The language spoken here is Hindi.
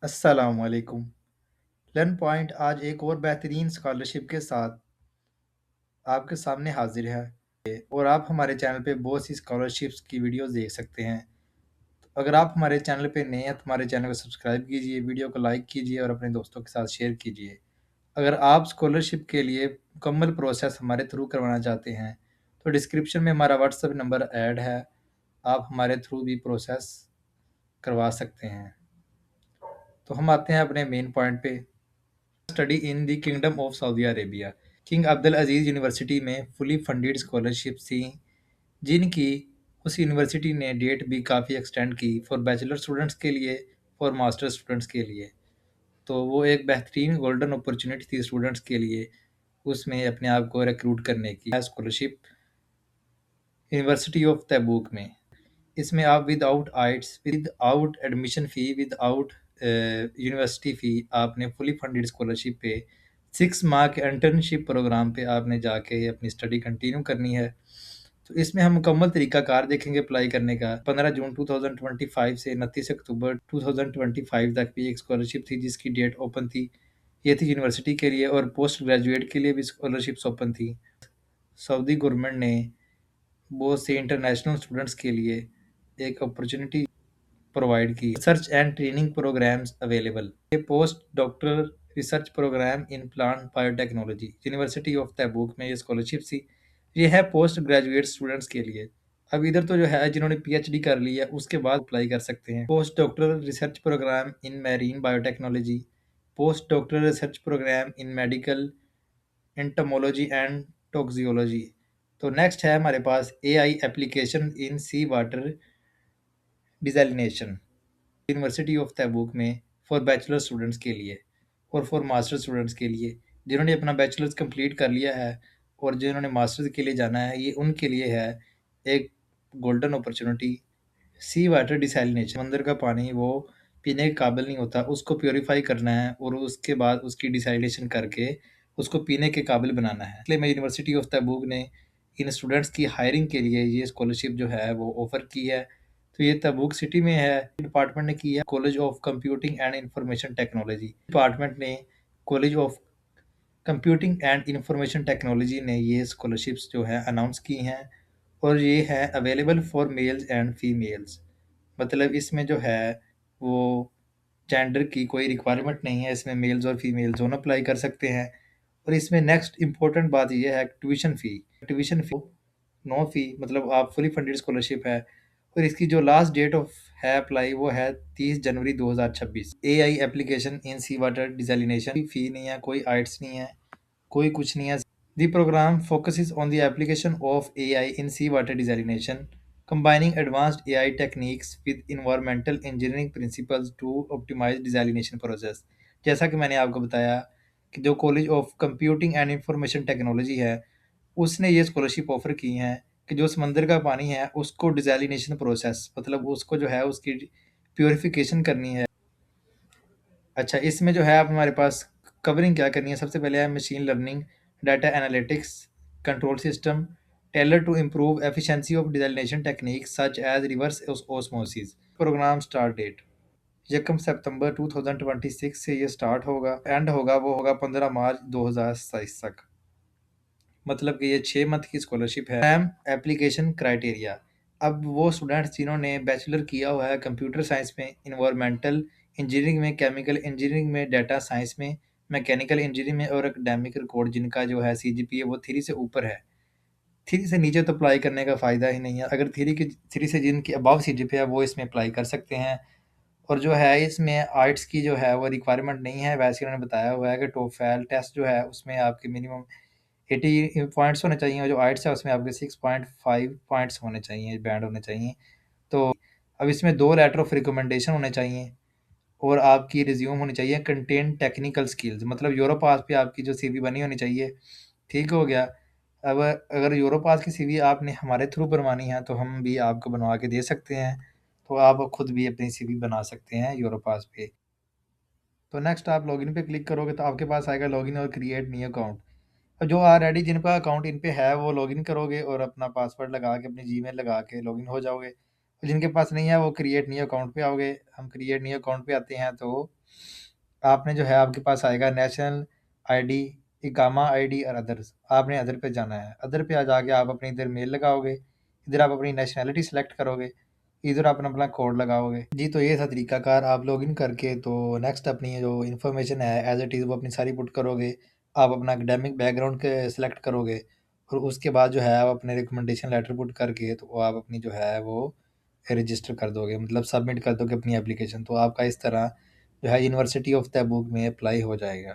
अस्सलामुअलैकुम। लर्न पॉइंट आज एक और बेहतरीन स्कॉलरशिप के साथ आपके सामने हाजिर है और आप हमारे चैनल पे बहुत सी स्कॉलरशिप्स की वीडियोस देख सकते हैं। तो अगर आप हमारे चैनल पे नए हैं तो हमारे चैनल को सब्सक्राइब कीजिए, वीडियो को लाइक कीजिए और अपने दोस्तों के साथ शेयर कीजिए। अगर आप स्कॉलरशिप के लिए मुकम्मल प्रोसेस हमारे थ्रू करवाना चाहते हैं तो डिस्क्रिप्शन में हमारा व्हाट्सएप नंबर ऐड है, आप हमारे थ्रू भी प्रोसेस करवा सकते हैं। तो हम आते हैं अपने मेन पॉइंट पे। Study in the kingdom of Saudi Arabia. King Abdul Aziz university में फुली फंडेड स्कॉलरशिप थी, जिनकी उस यूनिवर्सिटी ने डेट भी काफ़ी एक्सटेंड की फॉर बैचलर स्टूडेंट्स के लिए, फॉर मास्टर स्टूडेंट्स के लिए। तो वो एक बेहतरीन गोल्डन अपॉर्चुनिटी थी स्टूडेंट्स के लिए, उसमें अपने आप को रिक्रूट करने की स्कॉलरशिप यूनिवर्सिटी ऑफ तैबूक में। इसमें आप without IELTS, without admission fee, without university fee आपने फुली फंडेड स्कॉलरशिप पे 6 माह के इंटर्नशिप प्रोग्राम पे आपने जाके अपनी स्टडी कंटिन्यू करनी है। तो इसमें हम मुकम्मल तरीक़ाकार देखेंगे अप्लाई करने का। 15 जून 2025 से 29 अक्टूबर 2025 तक भी एक स्कॉलरशिप थी जिसकी डेट ओपन थी। ये थी यूनिवर्सिटी के लिए और पोस्ट ग्रेजुएट के लिए भी स्कॉलरशिप्स ओपन थी। सऊदी गवर्नमेंट ने बहुत से इंटरनेशनल स्टूडेंट्स के लिए एक अपॉर्चुनिटी प्रोवाइड की। Research and training programmes available. ये post doctoral research programme in plant biotechnology university of Tabuk में ये स्कॉलरशिप थी। ये है पोस्ट ग्रेजुएट स्टूडेंट्स के लिए। अब इधर तो जो है जिन्होंने पीएचडी कर ली है उसके बाद अप्लाई कर सकते हैं। Post doctoral research programme in marine biotechnology, post doctoral research programme in medical entomology and toxicology. तो नेक्स्ट है हमारे पास AI application in sea water desalination university of Tabuk में फॉर बैचलर स्टूडेंट्स के लिए और फॉर मास्टर स्टूडेंट्स के लिए। जिन्होंने अपना बैचलर्स कंप्लीट कर लिया है और जिन्होंने मास्टर्स के लिए जाना है, ये उनके लिए है एक गोल्डन अपॉर्चुनिटी। सी वाटर डिसैलिनेशन, समंदर का पानी वो पीने के काबिल नहीं होता, उसको प्योरीफाई करना है और उसके बाद उसकी डिसैलिनेशन करके उसको पीने के काबिल बनाना है। इसलिए मैं यूनिवर्सिटी ऑफ तैबूक ने इन स्टूडेंट्स की हायरिंग के लिए ये स्कॉलरशिप जो है वो ऑफ़र की है। तो ये तबूक सिटी में है। डिपार्टमेंट ने की है college of computing and information technology. Department ने college of computing and information technology ने ये स्कॉलरशिप्स जो है अनाउंस की हैं और ये है available for mails and females. मतलब इसमें जो है वो जेंडर की कोई रिक्वायरमेंट नहीं है, इसमें मेल्स और फीमेल्स दोनों अप्लाई कर सकते हैं। और इसमें नेक्स्ट इम्पोर्टेंट बात ये है tuition fee. Tuition fee no fee, मतलब आप फुली फंडेड स्कॉलरशिप है और इसकी जो लास्ट डेट ऑफ है अप्लाई वो है 30 जनवरी 2026। AI application in sea water desalination, fee नहीं है, कोई आइट्स नहीं है, कोई कुछ नहीं है। The program focuses on the application of AI in seawater desalination, combining advanced AI techniques with environmental engineering principles to optimize desalination process। जैसा कि मैंने आपको बताया कि जो college of computing and information technology है, उसने ये स्कॉलरशिप ऑफ़र की हैं कि जो समंदर का पानी है उसको डिसैलिनेशन प्रोसेस, मतलब उसको जो है उसकी प्यूरिफिकेशन करनी है। अच्छा, इसमें जो है आप हमारे पास कवरिंग क्या करनी है, सबसे पहले है machine learning, data analytics, control system, tailor to improve efficiency of desalination techniques such as reverse osmosis. Program start date 1 सितंबर 2026 से ये स्टार्ट होगा, एंड होगा वो होगा 15 मार्च 2027 तक। मतलब कि ये 6 मंथ की स्कॉलरशिप है। मैम एप्लीकेशन क्राइटेरिया, अब वो स्टूडेंट्स जिन्होंने बैचलर किया हुआ है कंप्यूटर साइंस में, इन्वायरमेंटल इंजीनियरिंग में, केमिकल इंजीनियरिंग में, डाटा साइंस में, मैकेनिकल इंजीनियरिंग में और एकेडमिक रिकॉर्ड जिनका जो है सीजीपीए वो 3 से ऊपर है। 3 से नीचे तो अप्लाई करने का फ़ायदा ही नहीं है। अगर 3 से जिनकी अबव सीजीपीए है वो इसमें अप्लाई कर सकते हैं। और जो है इसमें आइट्स की जो है वो रिक्वायरमेंट नहीं है। वैसे उन्होंने बताया हुआ है कि टोफेल टेस्ट जो है उसमें आपके मिनिमम 80 पॉइंट्स होने चाहिए और जो आइट्स है उसमें आपके 6.5 पॉइंट्स होने चाहिए, बैंड होने चाहिए। तो अब इसमें 2 लेटर ऑफ रिकमेंडेशन होने चाहिए और आपकी रिज्यूम होनी चाहिए कंटेन टेक्निकल स्किल्स, मतलब यूरोपास पे आपकी जो सीवी बनी होनी चाहिए। ठीक हो गया। अब अगर यूरोपास की सीवी आपने हमारे थ्रू बनवानी है तो हम भी आपको बनवा के दे सकते हैं। तो आप खुद भी अपनी सीवी बना सकते हैं यूरोपास पे। तो नेक्स्ट आप लॉगिन पे क्लिक करोगे तो आपके पास आएगा लॉगिन और क्रिएट न्यू अकाउंट। और जो ऑलरेडी जिनका अकाउंट इन पे है वो लॉगिन करोगे और अपना पासवर्ड लगा के अपनी जीमेल लगा के लॉगिन हो जाओगे। और जिनके पास नहीं है वो क्रिएट न्यू अकाउंट पे आओगे। हम क्रिएट न्यू अकाउंट पे आते हैं तो आपने जो है आपके पास आएगा नेशनल आईडी, इकामा आईडी और अदर्स। आपने अदर पे जाना है। अदर पे आ जाके आप अपनी इधर मेल लगाओगे, इधर आप अपनी नेशनैलिटी सेलेक्ट करोगे, इधर आप अपना कोड लगाओगे। जी, तो ये था तरीकाकार। आप लॉगिन करके तो नेक्स्ट अपनी जो इन्फॉर्मेशन है एज इट इज़ वो अपनी सारी पुट करोगे। आप अपना एकेडमिक बैकग्राउंड के सेलेक्ट करोगे और उसके बाद जो है आप अपने रिकमेंडेशन लेटर पुट करके तो वो आप अपनी जो है वो रजिस्टर कर दोगे, मतलब सबमिट कर दोगे अपनी एप्लीकेशन। तो आपका इस तरह जो है यूनिवर्सिटी ऑफ तैबूक में अप्लाई हो जाएगा।